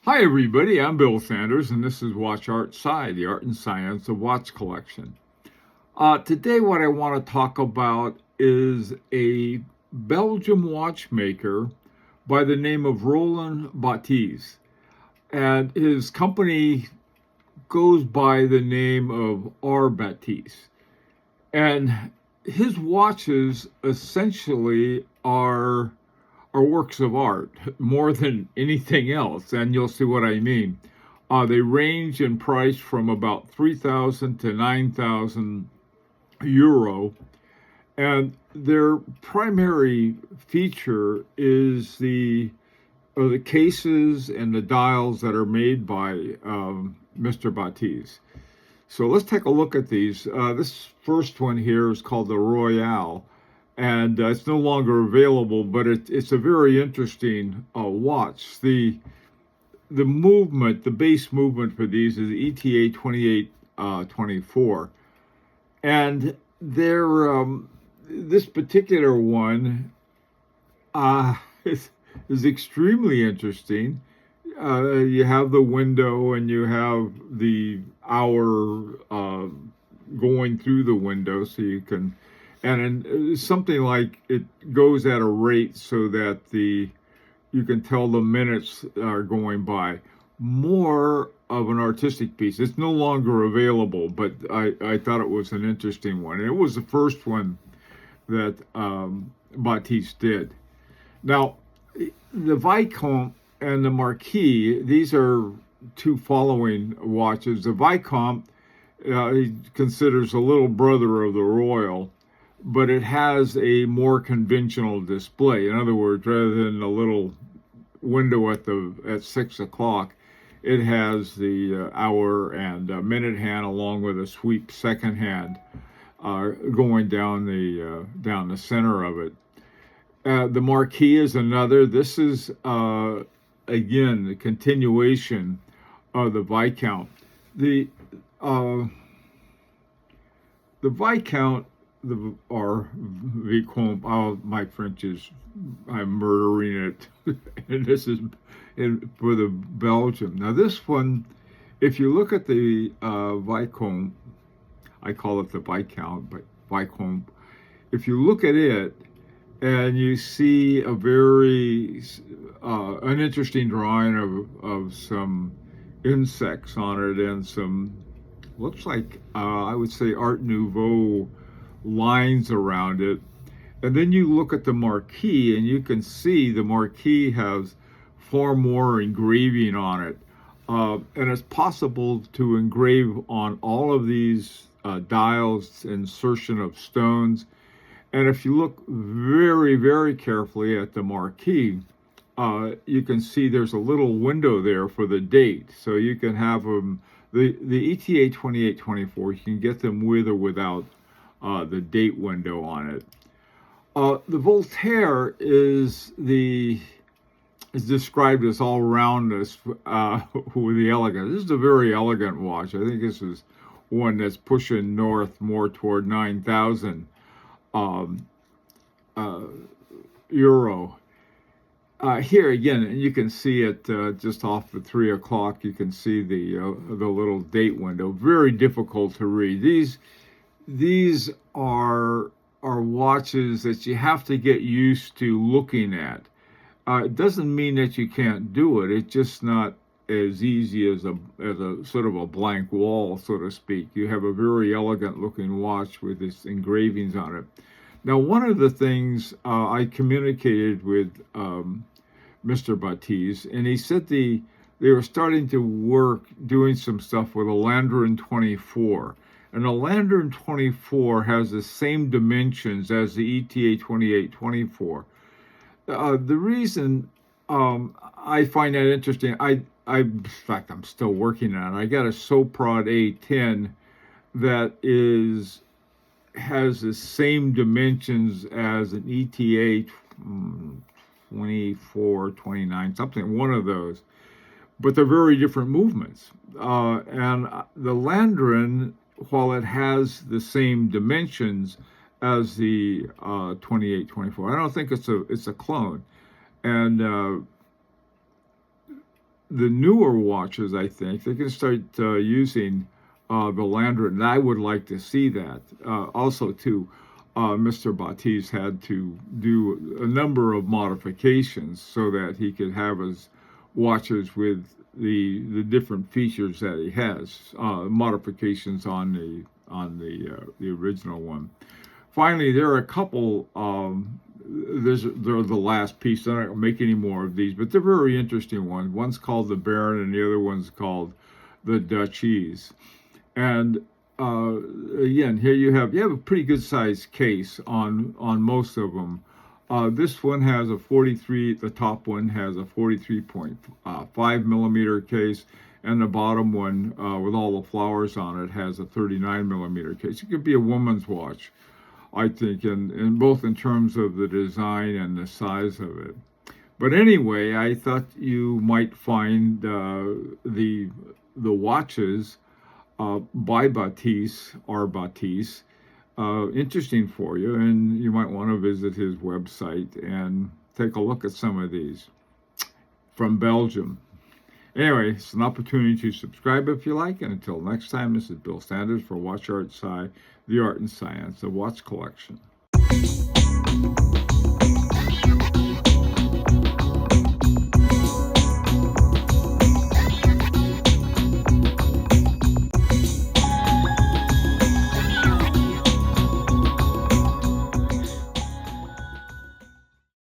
Hi, everybody. I'm Bill Sanders, and this is Watch Art Sci, the art and science of watch collection. Today, what I want to talk about is a Belgium watchmaker by the name of Roland Baptiste. And his company goes by the name of R. Baptiste. And his watches essentially are works of art more than anything else, and you'll see what I mean. They range in price from about 3,000 to 9,000 euro, and their primary feature is the cases and the dials that are made by Mr. Baptiste. So let's take a look at these. This first one here is called the Royale, and it's no longer available, but it's a very interesting watch. The movement, the base movement for these is ETA 2824, and this particular one uh, is, is extremely interesting. You have the window and you have the hour going through the window, so you can, and something like it goes at a rate so that the you can tell the minutes are going by. More of an artistic piece. It's no longer available, but I thought it was an interesting one. And it was the first one that Baptiste did. Now, the Vicomte and the Marquis, these are two following watches. The Vicomte, he considers a little brother of the Royal, but it has a more conventional display. In other words, rather than a little window at 6 o'clock, it has the hour and minute hand along with a sweep second hand going down the center of it. The Marquis is another. This is again the continuation of the Viscount. The uh, the Viscount, or Vicomte. Oh, my French is, I'm murdering it. And this is for the Belgium. Now this one, if you look at the Vicomte, I call it the Viscount, but Vicomte. If you look at it, and you see a very an interesting drawing of some insects on it and some looks like I would say Art Nouveau lines around it. And then you look at the Marquis, and you can see the Marquis has far more engraving on it. And it's possible to engrave on all of these dials, insertion of stones. And if you look very, very carefully at the Marquis, you can see there's a little window there for the date. So you can have them, the ETA 2824, you can get them with or without the date window on it. The Voltaire is described as all roundness with the elegance. This is a very elegant watch. I think this is one that's pushing north more toward 9,000 um, uh, euro. Here again, you can see it just off the 3 o'clock. You can see the little date window. Very difficult to read. These are watches that you have to get used to looking at. It doesn't mean that you can't do it. It's just not as easy as a sort of a blank wall, so to speak. You have a very elegant looking watch with its engravings on it. Now, one of the things I communicated with Mr. Baptiste, and he said they were starting to work doing some stuff with a Landron 24. And a Landron 24 has the same dimensions as the ETA 2824. The reason I find that interesting, in fact, I'm still working on it. I got a Soprod A10 that has the same dimensions as an ETA 24, 29, something, one of those. But they're very different movements. And the Landron, while it has the same dimensions as the 2824, I don't think it's a clone. And the newer watches, I think they can start using the lanyard, and I would like to see that. Also, too, Mr. Baptiste had to do a number of modifications so that he could have his watches with the different features that he has. Modifications on the original one. Finally, there are a couple. They're the last piece. I don't make any more of these, but they're very interesting ones. One's called the Baron, and the other one's called the Duchess. And again, here you have a pretty good sized case on most of them. This one has a 43. The top one has a 43.5 millimeter case, and the bottom one, with all the flowers on it, has a 39 millimeter case. It could be a woman's watch, I think, in both in terms of the design and the size of it. But anyway, I thought you might find the watches by Baptiste, interesting for you, and you might want to visit his website and take a look at some of these from Belgium. Anyway, it's an opportunity to subscribe if you like, and until next time, this is Bill Sanders for Watch Art Sci, the art and science of watch collection.